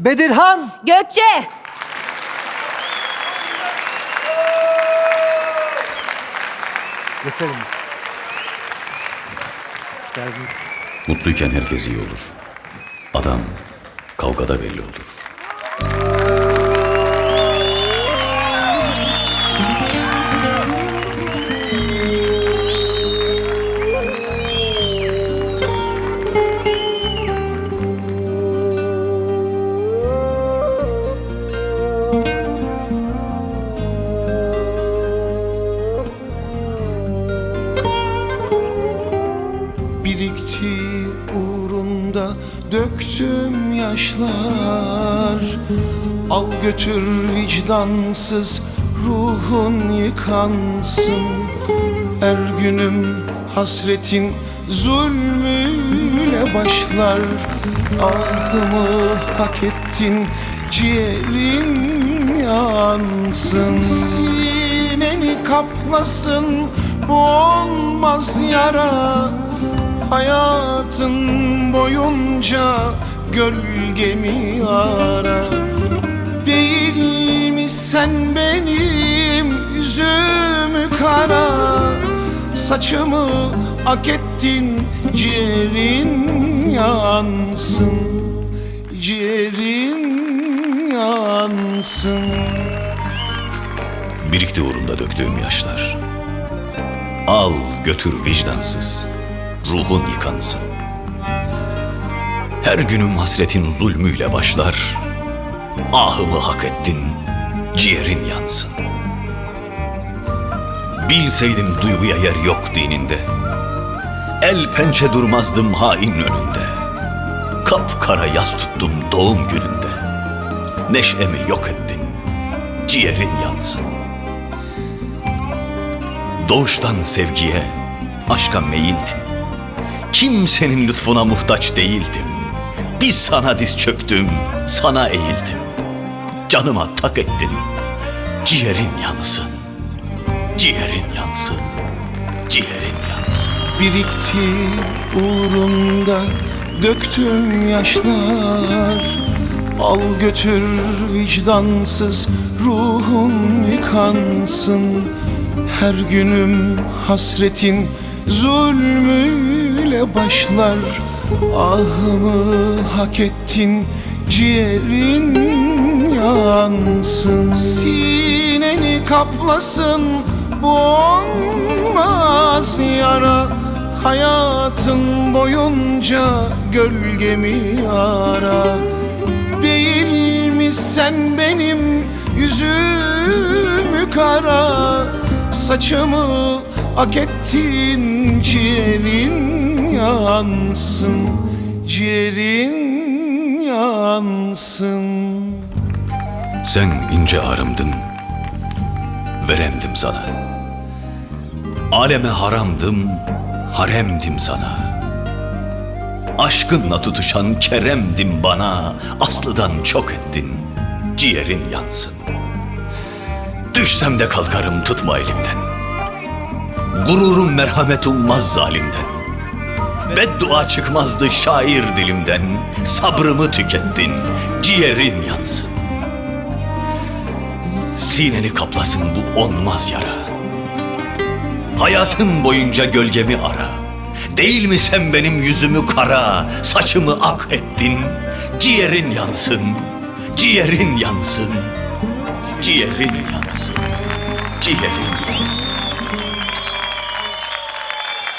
Bedirhan. Gökçe. Geçelim biz. Hoş geldiniz. Mutluyken herkes iyi olur. Adam kavgada belli olur. Birikti uğrunda döktüm yaşlar. Al götür vicdansız ruhun yıkansın. Her günüm hasretin zulmüyle başlar. Ahımı hak ettin, ciğerin yansın. Sineni kaplasın bu olmaz yara. Hayatın boyunca gölgemi ara. Değil mi sen benim yüzümü kara? Saçımı ak ettin, ciğerin yansın. Ciğerin yansın. Birikti uğrunda döktüğüm yaşlar. Al götür vicdansız, ruhun yıkansın. Her günüm hasretin zulmüyle başlar. Ahımı hak ettin, ciğerin yansın. Bilseydim duyguya yer yok dininde. El pençe durmazdım hain önünde. Kapkara yas tuttum doğum gününde. Neşemi yok ettin, ciğerin yansın. Doğuştan sevgiye, aşka meyildim. Kimsenin lütfuna muhtaç değildim. Bir sana diz çöktüm, sana eğildim. Canıma tak ettin, ciğerin yansın. Ciğerin yansın, ciğerin yansın. Birikti uğrunda döktüm yaşlar. Al götür vicdansız ruhun yıkansın. Her günüm hasretin zulmüyle başlar. Ahımı hak ettin, ciğerin yansın. Sineni kaplasın bu olmaz yara. Hayatın boyunca gölgemi ara. Değil mi sen benim yüzümü kara? Saçımı ak ettin, ciğerin yansın. Ciğerin yansın. Sen ince ağrımdın, veremdim sana. Aleme haramdım, haremdim sana. Aşkınla tutuşan keremdim bana. Aslıdan çok ettin, ciğerin yansın. Düşsem de kalkarım tutma elimden. Gururum merhamet ummaz zalimden. Beddua çıkmazdı şair dilimden. Sabrımı tükettin, ciğerin yansın. Sineni kaplasın bu olmaz yara. Hayatın boyunca gölgemi ara. Değil mi sen benim yüzümü kara? Saçımı ak ettin, ciğerin yansın. Ciğerin yansın, ciğerin yansın, ciğerin yansın.